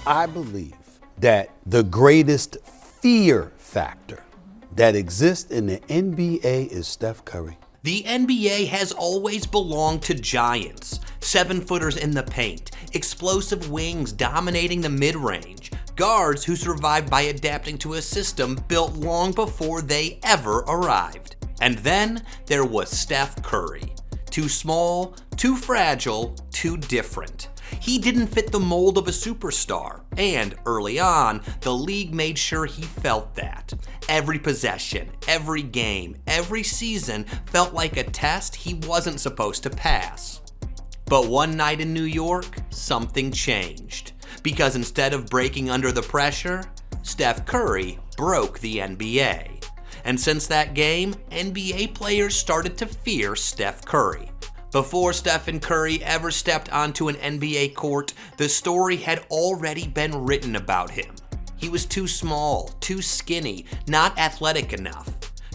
I believe that the greatest fear factor that exists in the NBA is Steph Curry. The NBA has always belonged to giants, 7-footers in the paint, explosive wings dominating the mid-range, guards who survived by adapting to a system built long before they ever arrived. And then there was Steph Curry. Too small, too fragile, too different. He didn't fit the mold of a superstar, and early on, the league made sure he felt that. Every possession, every game, every season felt like a test he wasn't supposed to pass. But one night in New York, something changed. Because instead of breaking under the pressure, Steph Curry broke the NBA. And since that game, NBA players started to fear Steph Curry. Before Stephen Curry ever stepped onto an NBA court, the story had already been written about him. He was too small, too skinny, not athletic enough.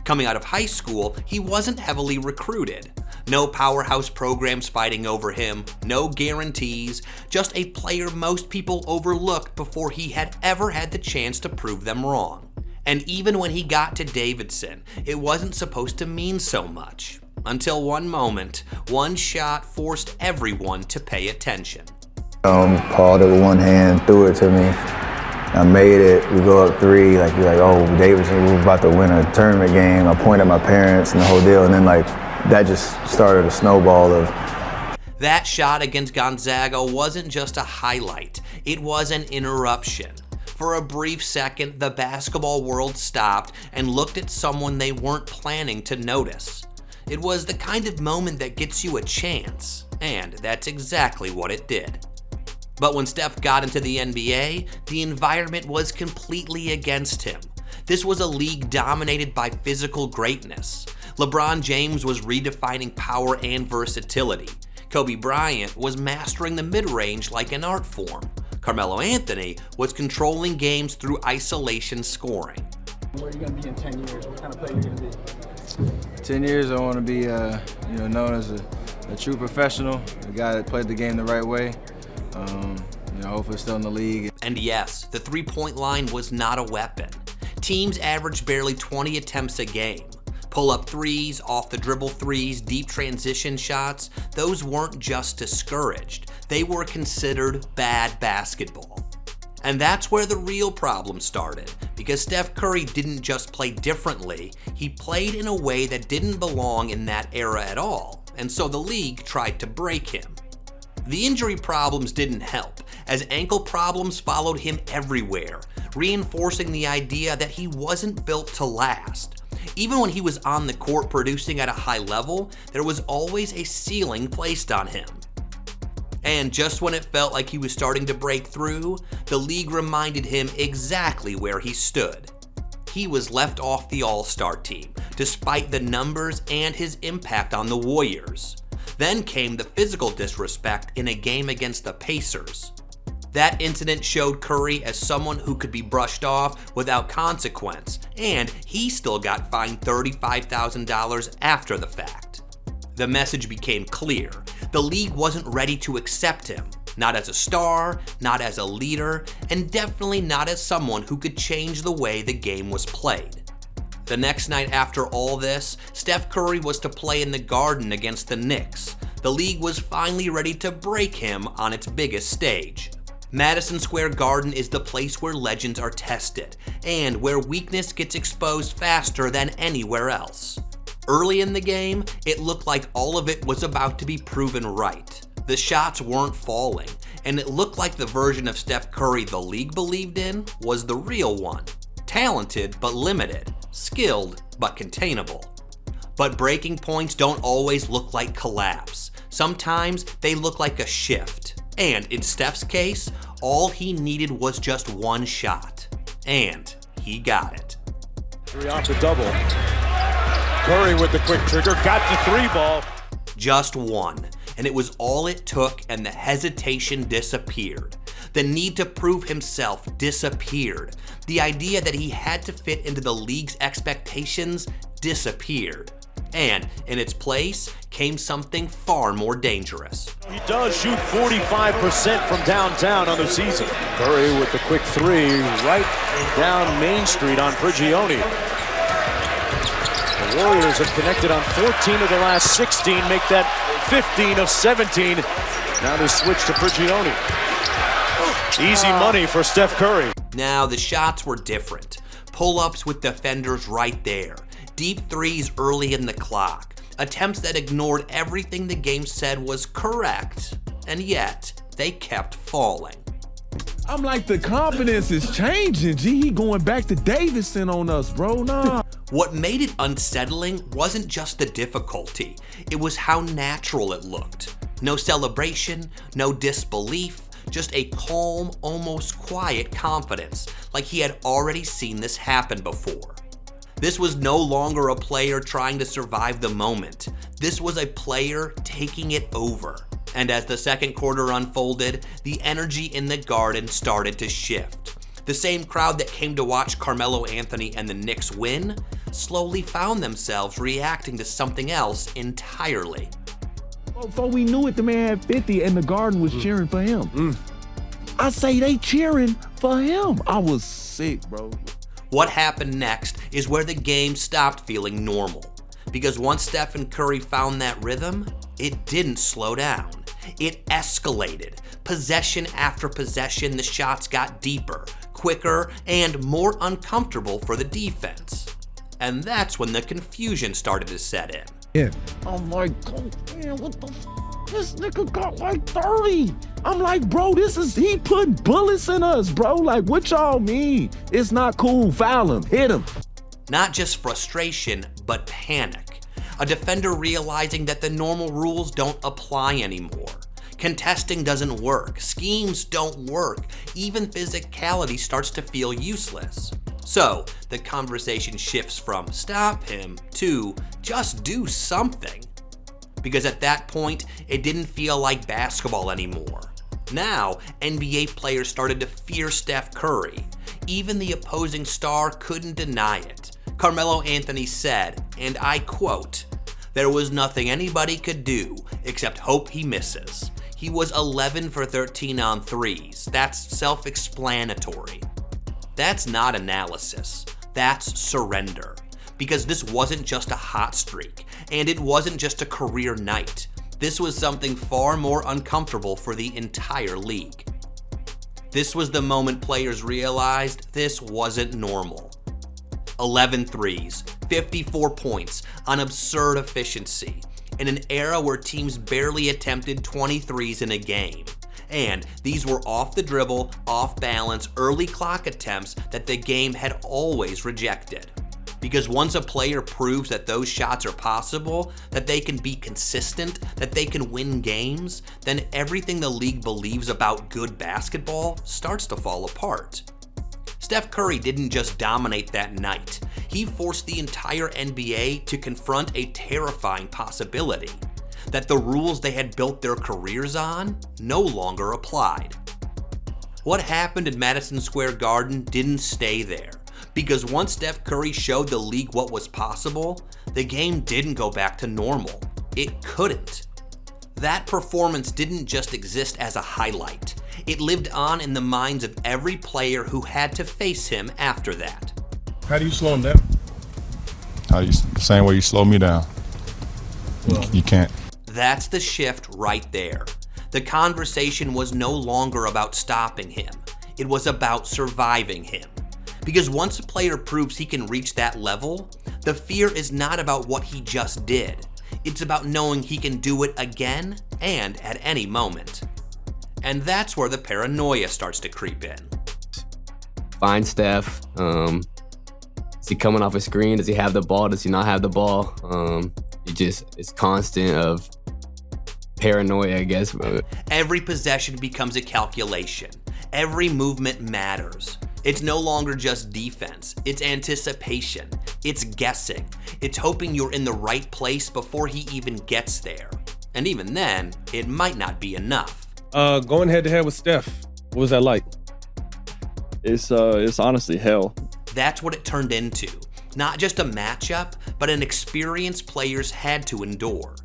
Coming out of high school, he wasn't heavily recruited. No powerhouse programs fighting over him, no guarantees, just a player most people overlooked before he had ever had the chance to prove them wrong. And even when he got to Davidson, it wasn't supposed to mean so much. Until one moment, one shot forced everyone to pay attention. Paul took one hand, threw it to me. I made it. We go up 3. You're like, oh, Davidson, we're about to win a tournament game. I pointed at my parents and the whole deal. And then that just started a snowball of. That shot against Gonzaga wasn't just a highlight. It was an interruption. For a brief second, the basketball world stopped and looked at someone they weren't planning to notice. It was the kind of moment that gets you a chance, and that's exactly what it did. But when Steph got into the NBA, the environment was completely against him. This was a league dominated by physical greatness. LeBron James was redefining power and versatility. Kobe Bryant was mastering the mid-range like an art form. Carmelo Anthony was controlling games through isolation scoring. Where are you going to be in 10 years? What kind of player are you going to be? 10 years, I want to be known as a true professional, a guy that played the game the right way. Hopefully still in the league. And yes, the three-point line was not a weapon. Teams averaged barely 20 attempts a game. Pull-up threes, off-the-dribble threes, deep transition shots, those weren't just discouraged. They were considered bad basketball. And that's where the real problem started, because Steph Curry didn't just play differently, he played in a way that didn't belong in that era at all, and so the league tried to break him. The injury problems didn't help, as ankle problems followed him everywhere, reinforcing the idea that he wasn't built to last. Even when he was on the court producing at a high level, there was always a ceiling placed on him. And just when it felt like he was starting to break through, the league reminded him exactly where he stood. He was left off the All-Star team, despite the numbers and his impact on the Warriors. Then came the physical disrespect in a game against the Pacers. That incident showed Curry as someone who could be brushed off without consequence, and he still got fined $35,000 after the fact. The message became clear. The league wasn't ready to accept him, not as a star, not as a leader, and definitely not as someone who could change the way the game was played. The next night after all this, Steph Curry was to play in the Garden against the Knicks. The league was finally ready to break him on its biggest stage. Madison Square Garden is the place where legends are tested, and where weakness gets exposed faster than anywhere else. Early in the game, it looked like all of it was about to be proven right. The shots weren't falling, and it looked like the version of Steph Curry the league believed in was the real one. Talented but limited, skilled but containable. But breaking points don't always look like collapse. Sometimes they look like a shift. And in Steph's case, all he needed was just one shot. And he got it. 3 off the double. Curry with the quick trigger, got the 3 ball. Just one, and it was all it took, and the hesitation disappeared. The need to prove himself disappeared. The idea that he had to fit into the league's expectations disappeared. And in its place came something far more dangerous. He does shoot 45% from downtown on the season. Curry with the quick three right down Main Street on Prigioni. The Warriors have connected on 14 of the last 16, make that 15 of 17. Now they switch to Prigioni. Easy money for Steph Curry. Now the shots were different. Pull-ups with defenders right there. Deep threes early in the clock. Attempts that ignored everything the game said was correct. And yet, they kept falling. I'm like, the confidence is changing. G, he going back to Davidson on us, bro. Nah. What made it unsettling wasn't just the difficulty. It was how natural it looked. No celebration, no disbelief, just a calm, almost quiet confidence, like he had already seen this happen before. This was no longer a player trying to survive the moment. This was a player taking it over. And as the second quarter unfolded, the energy in the Garden started to shift. The same crowd that came to watch Carmelo Anthony and the Knicks win slowly found themselves reacting to something else entirely. Before we knew it, the man had 50 and the Garden was cheering for him. I say they cheering for him. I was sick, bro. What happened next is where the game stopped feeling normal. Because once Steph and Curry found that rhythm, it didn't slow down. It escalated. Possession after possession, the shots got deeper, quicker, and more uncomfortable for the defense. And that's when the confusion started to set in. Yeah. I'm like, oh, man, what the this nigga got like 30. I'm like, bro, he putting bullets in us, bro. Like, what y'all mean? It's not cool. Foul him. Hit him. Not just frustration, but panic. A defender realizing that the normal rules don't apply anymore. Contesting doesn't work. Schemes don't work. Even physicality starts to feel useless. So the conversation shifts from stop him to just do something. Because at that point, it didn't feel like basketball anymore. Now, NBA players started to fear Steph Curry. Even the opposing star couldn't deny it. Carmelo Anthony said, and I quote, "There was nothing anybody could do except hope he misses. He was 11 for 13 on threes. That's self-explanatory." That's not analysis. That's surrender. Because this wasn't just a hot streak, and it wasn't just a career night. This was something far more uncomfortable for the entire league. This was the moment players realized this wasn't normal. 11 threes, 54 points on absurd efficiency, in an era where teams barely attempted 23s in a game. And these were off the dribble, off balance, early clock attempts that the game had always rejected. Because once a player proves that those shots are possible, that they can be consistent, that they can win games, then everything the league believes about good basketball starts to fall apart. Steph Curry didn't just dominate that night. He forced the entire NBA to confront a terrifying possibility, that the rules they had built their careers on no longer applied. What happened in Madison Square Garden didn't stay there. Because once Steph Curry showed the league what was possible, the game didn't go back to normal. It couldn't. That performance didn't just exist as a highlight. It lived on in the minds of every player who had to face him after that. How do you slow him down? Same way you slow me down. You can't. That's the shift right there. The conversation was no longer about stopping him. It was about surviving him. Because once a player proves he can reach that level, the fear is not about what he just did. It's about knowing he can do it again and at any moment. And that's where the paranoia starts to creep in. Find Steph. Is he coming off a screen? Does he have the ball? Does he not have the ball? It's constant of paranoia, I guess. Every possession becomes a calculation. Every movement matters. It's no longer just defense. It's anticipation. It's guessing. It's hoping you're in the right place before he even gets there. And even then, it might not be enough. Going head to head with Steph, what was that like? It's honestly hell. That's what it turned into. Not just a matchup, but an experience players had to endure.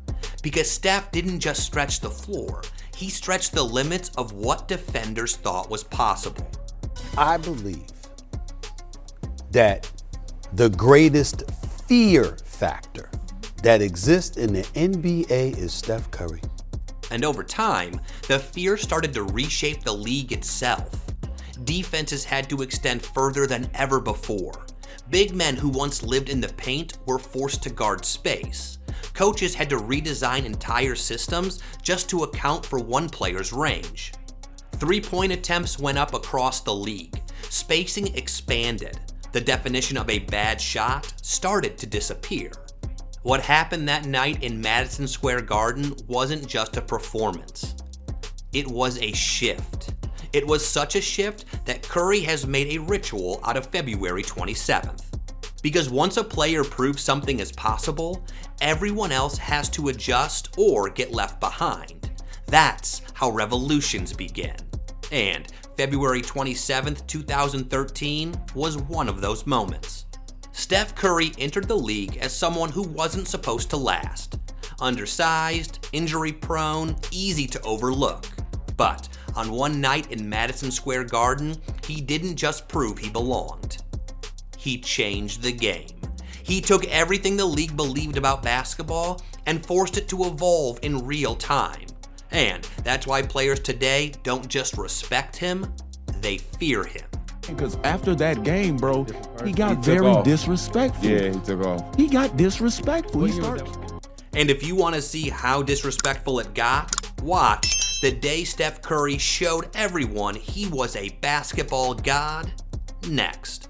Because Steph didn't just stretch the floor, he stretched the limits of what defenders thought was possible. I believe that the greatest fear factor that exists in the NBA is Steph Curry. And over time, the fear started to reshape the league itself. Defenses had to extend further than ever before. Big men who once lived in the paint were forced to guard space. Coaches had to redesign entire systems just to account for one player's range. Three-point attempts went up across the league. Spacing expanded. The definition of a bad shot started to disappear. What happened that night in Madison Square Garden wasn't just a performance. It was a shift. It was such a shift that Curry has made a ritual out of February 27th. Because once a player proves something is possible, everyone else has to adjust or get left behind. That's how revolutions begin. And February 27th, 2013 was one of those moments. Steph Curry entered the league as someone who wasn't supposed to last. Undersized, injury-prone, easy to overlook. But on one night in Madison Square Garden, he didn't just prove he belonged. He changed the game. He took everything the league believed about basketball and forced it to evolve in real time. And that's why players today don't just respect him, they fear him. Because after that game, bro, he got very disrespectful. Yeah, he took off. He got disrespectful. And if you want to see how disrespectful it got, watch the day Steph Curry showed everyone he was a basketball god next.